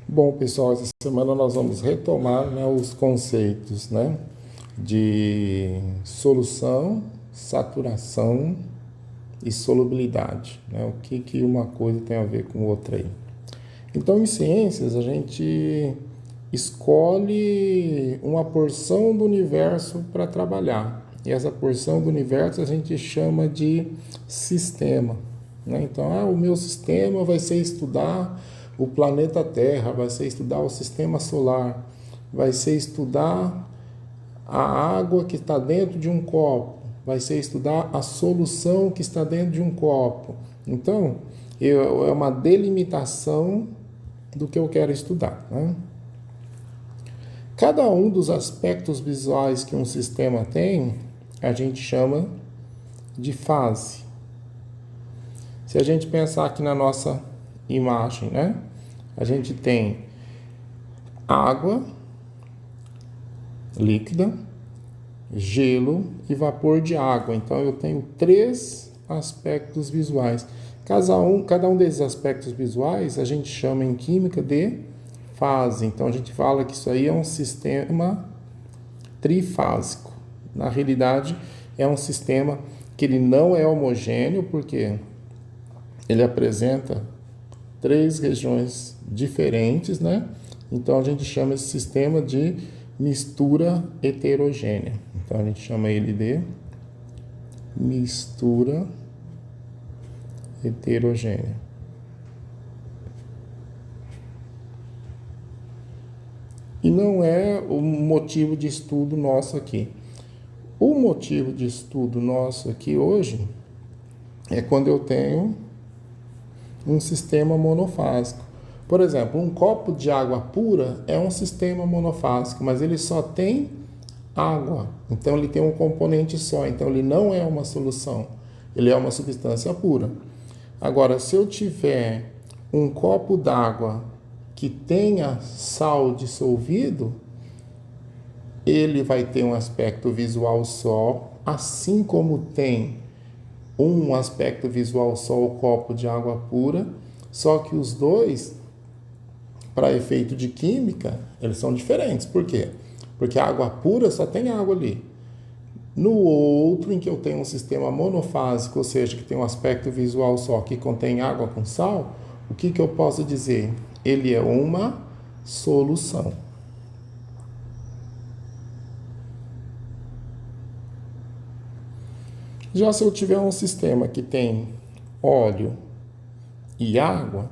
Bom, pessoal, essa semana nós vamos retomar, os conceitos, de solução, saturação e solubilidade, O que uma coisa tem a ver com outra aí. Então, em ciências, a gente escolhe uma porção do universo para trabalhar. E essa porção do universo a gente chama de sistema. Então, o meu sistema vai ser estudar o planeta Terra, vai ser estudar o sistema solar, vai ser estudar a água que está dentro de um copo, vai ser estudar a solução que está dentro de um copo. Então, é uma delimitação do que eu quero estudar. Cada um dos aspectos visuais que um sistema tem, a gente chama de fase. Se a gente pensar aqui na nossa imagem, a gente tem água líquida, gelo e vapor de água. Então eu tenho 3 aspectos visuais. Cada um desses aspectos visuais a gente chama em química de fase. Então a gente fala que isso aí é um sistema trifásico. Na realidade é um sistema que ele não é homogêneo, porque ele apresenta 3 regiões diferentes, Então a gente chama esse sistema de mistura heterogênea. Então a gente chama ele de mistura heterogênea. E não é o motivo de estudo nosso aqui. O motivo de estudo nosso aqui hoje é quando eu tenho um sistema monofásico. Por exemplo, um copo de água pura é um sistema monofásico, mas ele só tem água. Então ele tem um componente só, então ele não é uma solução, ele é uma substância pura. Agora, se eu tiver um copo d'água que tenha sal dissolvido, ele vai ter um aspecto visual só, assim como tem um aspecto visual só o copo de água pura, só que os dois, para efeito de química, eles são diferentes. Por quê? Porque a água pura só tem água ali. No outro, em que eu tenho um sistema monofásico, ou seja, que tem um aspecto visual só, que contém água com sal, o que eu posso dizer? Ele é uma solução. Já se eu tiver um sistema que tem óleo e água,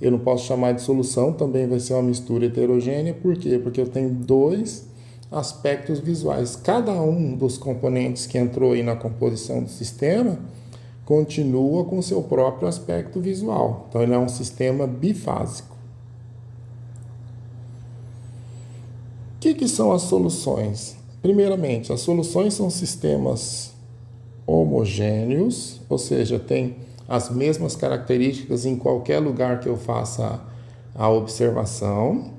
eu não posso chamar de solução, também vai ser uma mistura heterogênea. Por quê? Porque eu tenho 2 aspectos visuais. Cada um dos componentes que entrou aí na composição do sistema continua com seu próprio aspecto visual. Então ele é um sistema bifásico. O que são as soluções? Primeiramente, as soluções são sistemas homogêneos, ou seja, tem as mesmas características em qualquer lugar que eu faça a observação,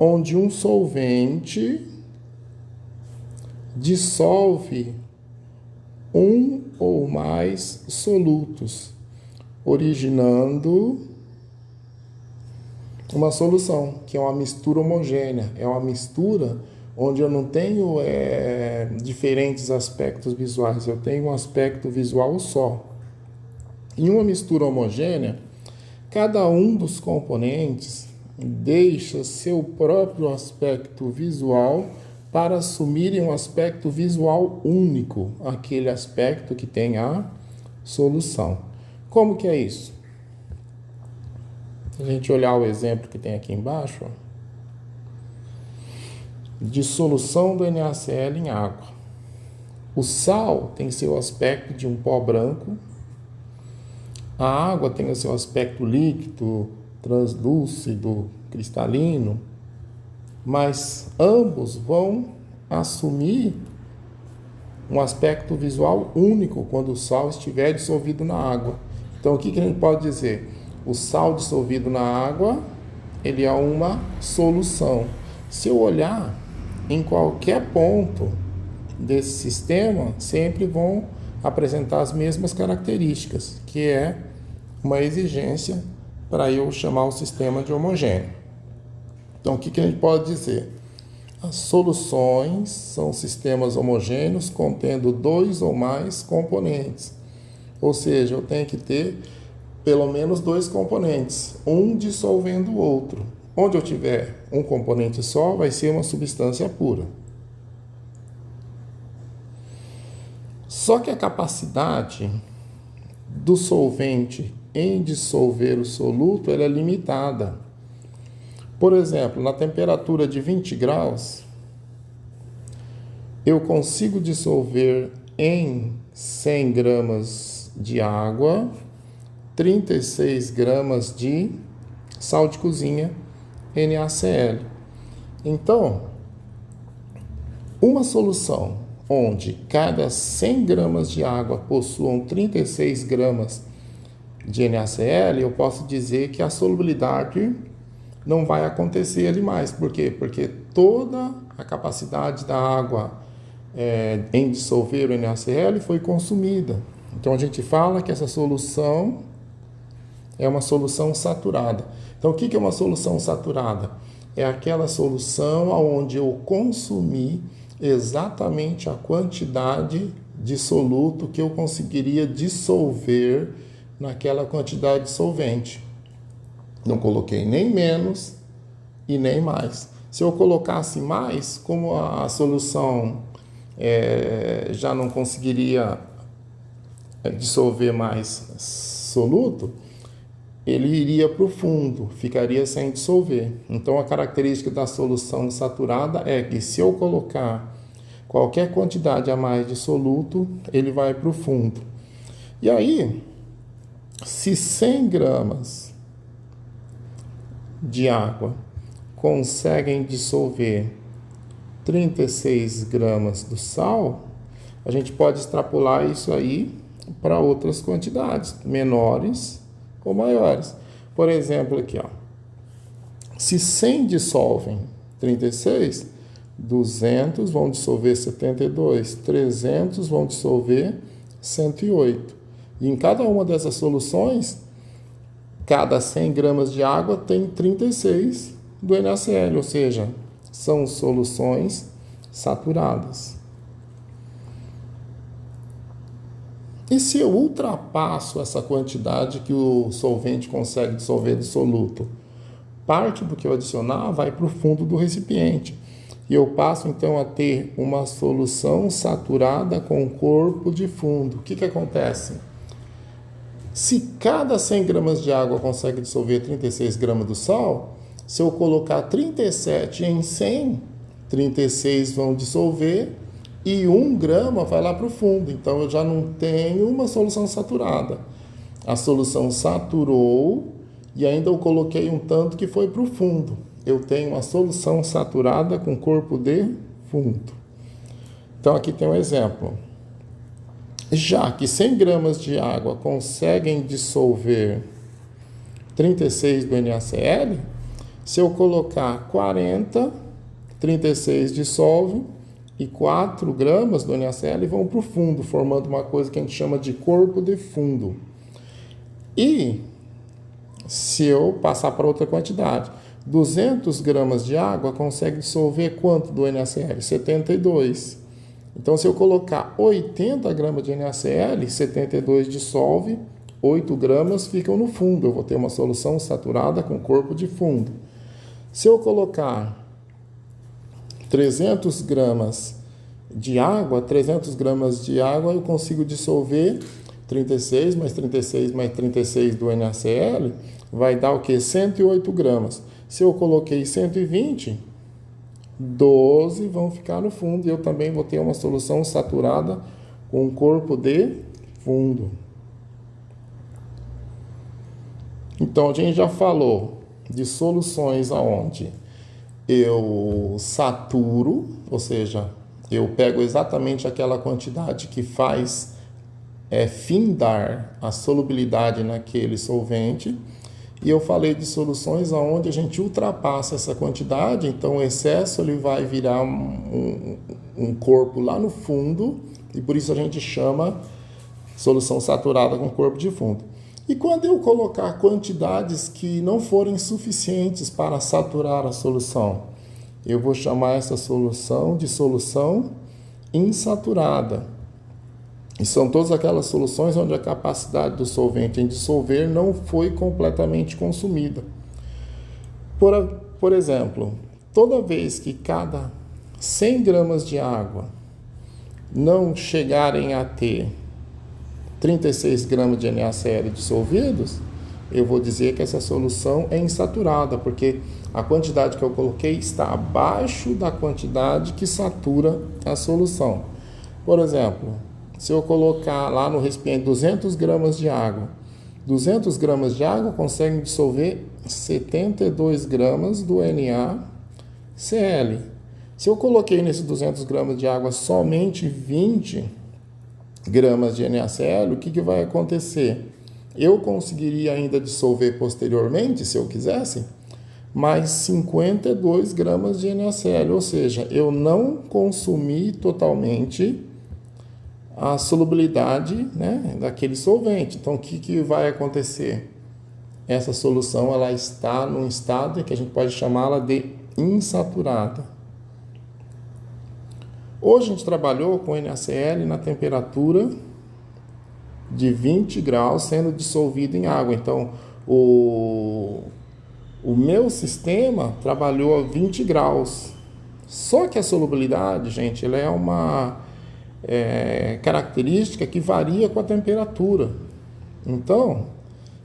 onde um solvente dissolve um ou mais solutos, originando uma solução, que é uma mistura homogênea, é uma mistura onde eu não tenho diferentes aspectos visuais, eu tenho um aspecto visual só. Em uma mistura homogênea, cada um dos componentes deixa seu próprio aspecto visual para assumirem um aspecto visual único, aquele aspecto que tem a solução. Como que é isso? Se a gente olhar o exemplo que tem aqui embaixo, de solução do NaCl em água. O sal tem seu aspecto de um pó branco, a água tem o seu aspecto líquido, translúcido, cristalino, mas ambos vão assumir um aspecto visual único quando o sal estiver dissolvido na água. Então, o que a gente pode dizer? O sal dissolvido na água, ele é uma solução. Se eu olhar em qualquer ponto desse sistema, sempre vão apresentar as mesmas características, que é uma exigência para eu chamar o sistema de homogêneo. Então, o que a gente pode dizer? As soluções são sistemas homogêneos contendo 2 ou mais componentes. Ou seja, eu tenho que ter pelo menos 2 componentes, um dissolvendo o outro. Onde eu tiver um componente só, vai ser uma substância pura. Só que a capacidade do solvente em dissolver o soluto ela é limitada. Por exemplo, na temperatura de 20 graus, eu consigo dissolver em 100 gramas de água 36 gramas de sal de cozinha NaCl. Então, uma solução onde cada 100 gramas de água possuam 36 gramas de NaCl, eu posso dizer que a solubilidade não vai acontecer ali mais. Por quê? Porque toda a capacidade da água em dissolver o NaCl foi consumida. Então, a gente fala que essa solução é uma solução saturada. Então, o que é uma solução saturada? É aquela solução onde eu consumi exatamente a quantidade de soluto que eu conseguiria dissolver naquela quantidade de solvente. Não coloquei nem menos e nem mais. Se eu colocasse mais, como a solução já não conseguiria dissolver mais soluto, ele iria para o fundo, ficaria sem dissolver. Então, a característica da solução saturada é que se eu colocar qualquer quantidade a mais de soluto, ele vai para o fundo. E aí, se 100 gramas de água conseguem dissolver 36 gramas do sal, a gente pode extrapolar isso aí para outras quantidades, menores ou maiores. Por exemplo, aqui, ó, se 100 dissolvem 36, 200 vão dissolver 72, 300 vão dissolver 108. E em cada uma dessas soluções, cada 100 gramas de água tem 36 do NaCl, ou seja, são soluções saturadas. E se eu ultrapasso essa quantidade que o solvente consegue dissolver do soluto, parte do que eu adicionar vai para o fundo do recipiente. E eu passo então a ter uma solução saturada com corpo de fundo. O que acontece? Se cada 100 gramas de água consegue dissolver 36 gramas do sal, se eu colocar 37 em 100, 36 vão dissolver e 1 grama vai lá para o fundo. Então, eu já não tenho uma solução saturada. A solução saturou e ainda eu coloquei um tanto que foi para o fundo. Eu tenho uma solução saturada com corpo de fundo. Então, aqui tem um exemplo. Já que 100 gramas de água conseguem dissolver 36 do NaCl, se eu colocar 40, 36 dissolve e 4 gramas do NaCl vão para o fundo, formando uma coisa que a gente chama de corpo de fundo. E se eu passar para outra quantidade, 200 gramas de água consegue dissolver quanto do NaCl? 72. Então, se eu colocar 80 gramas de NaCl, 72 dissolve, 8 gramas ficam no fundo. Eu vou ter uma solução saturada com corpo de fundo. Se eu colocar 300 gramas de água, 300 gramas de água eu consigo dissolver 36 mais 36 mais 36 do NaCl, vai dar o quê? 108 gramas. Se eu coloquei 120, 12 vão ficar no fundo e eu também vou ter uma solução saturada com corpo de fundo. Então, a gente já falou de soluções aonde eu saturo, ou seja, eu pego exatamente aquela quantidade que faz findar a solubilidade naquele solvente. E eu falei de soluções onde a gente ultrapassa essa quantidade, então o excesso ele vai virar um corpo lá no fundo, e por isso a gente chama solução saturada com corpo de fundo. E quando eu colocar quantidades que não forem suficientes para saturar a solução, eu vou chamar essa solução de solução insaturada. E são todas aquelas soluções onde a capacidade do solvente em dissolver não foi completamente consumida. Por exemplo, toda vez que cada 100 gramas de água não chegarem a ter 36 gramas de NaCl dissolvidos, eu vou dizer que essa solução é insaturada, porque a quantidade que eu coloquei está abaixo da quantidade que satura a solução. Por exemplo, se eu colocar lá no recipiente 200 gramas de água, 200 gramas de água conseguem dissolver 72 gramas do NaCl. Se eu coloquei nesses 200 gramas de água somente 20 gramas de NaCl, o que vai acontecer? Eu conseguiria ainda dissolver posteriormente, se eu quisesse, mais 52 gramas de NaCl, ou seja, eu não consumi totalmente a solubilidade, né, daquele solvente. Então, o que vai acontecer? Essa solução ela está num estado que a gente pode chamá-la de insaturada. Hoje a gente trabalhou com NaCl na temperatura de 20 graus sendo dissolvido em água. Então, o meu sistema trabalhou a 20 graus. Só que a solubilidade, gente, ela é uma característica que varia com a temperatura. Então,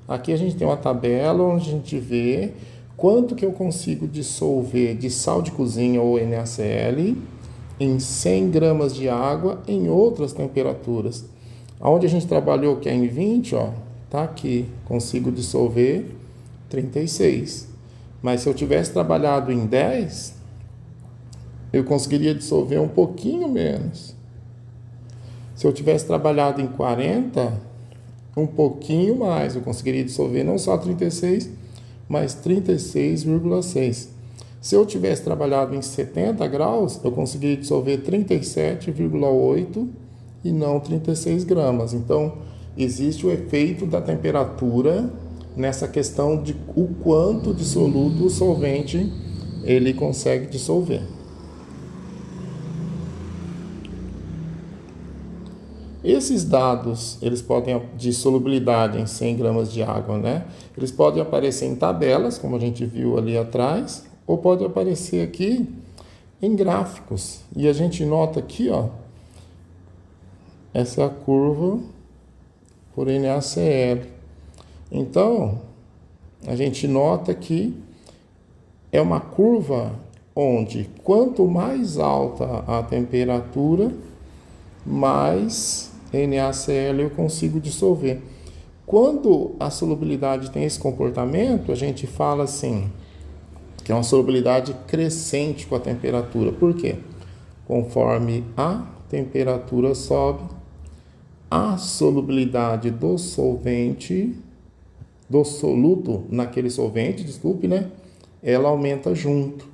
aqui a gente tem uma tabela onde a gente vê quanto que eu consigo dissolver de sal de cozinha ou NaCl em 100 gramas de água em outras temperaturas. Onde a gente trabalhou, que é em 20, ó, tá aqui, consigo dissolver 36. Mas se eu tivesse trabalhado em 10, eu conseguiria dissolver um pouquinho menos. Se eu tivesse trabalhado em 40, um pouquinho mais, eu conseguiria dissolver não só 36, mas 36,6. Se eu tivesse trabalhado em 70 graus, eu conseguiria dissolver 37,8 e não 36 gramas. Então, existe o efeito da temperatura nessa questão de o quanto dissoluto o solvente ele consegue dissolver. Esses dados, eles podem, de solubilidade em 100 gramas de água, né? Eles podem aparecer em tabelas, como a gente viu ali atrás, ou pode aparecer aqui em gráficos. E a gente nota aqui, ó, essa é a curva por NaCl. Então, a gente nota que é uma curva onde quanto mais alta a temperatura, mais NaCl eu consigo dissolver. Quando a solubilidade tem esse comportamento, a gente fala assim, que é uma solubilidade crescente com a temperatura. Por quê? Conforme a temperatura sobe, a solubilidade do solvente, do soluto naquele solvente, desculpe, né? Ela aumenta junto.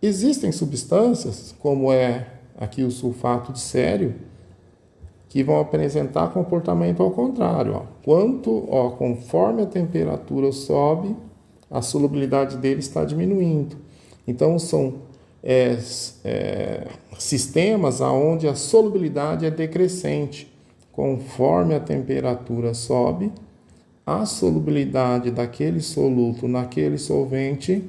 Existem substâncias, como é aqui o sulfato de cério, que vão apresentar comportamento ao contrário. Conforme a temperatura sobe, a solubilidade dele está diminuindo. Então, são sistemas onde a solubilidade é decrescente. Conforme a temperatura sobe, a solubilidade daquele soluto naquele solvente,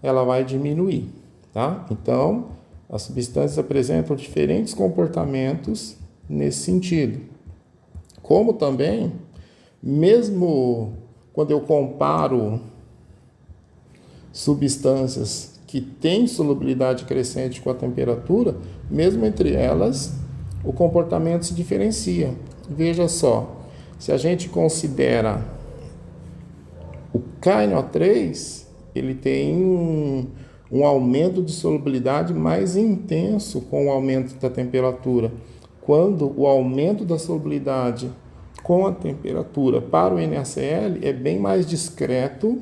ela vai diminuir, tá? Então, as substâncias apresentam diferentes comportamentos nesse sentido. Como também, mesmo quando eu comparo substâncias que têm solubilidade crescente com a temperatura, mesmo entre elas, o comportamento se diferencia. Veja só, se a gente considera o KNO3, ele tem um aumento de solubilidade mais intenso com o aumento da temperatura. Quando o aumento da solubilidade com a temperatura para o NaCl é bem mais discreto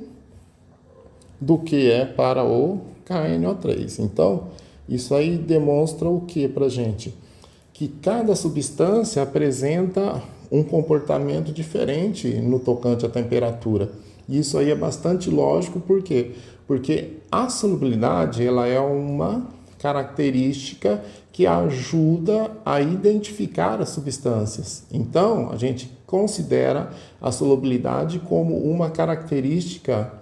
do que é para o KNO3. Então, isso aí demonstra o que para a gente? Que cada substância apresenta um comportamento diferente no tocante à temperatura. Isso aí é bastante lógico, por quê? Porque a solubilidade, ela é uma característica que ajuda a identificar as substâncias. Então, a gente considera a solubilidade como uma característica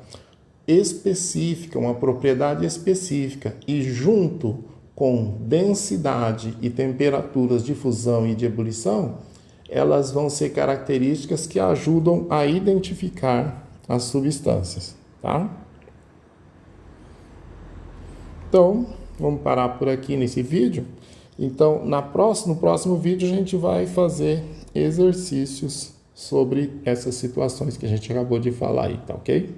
específica, uma propriedade específica, e junto com densidade e temperaturas de fusão e de ebulição, elas vão ser características que ajudam a identificar as substâncias, tá? Então, vamos parar por aqui nesse vídeo. Então, no próximo vídeo a gente vai fazer exercícios sobre essas situações que a gente acabou de falar aí, tá ok?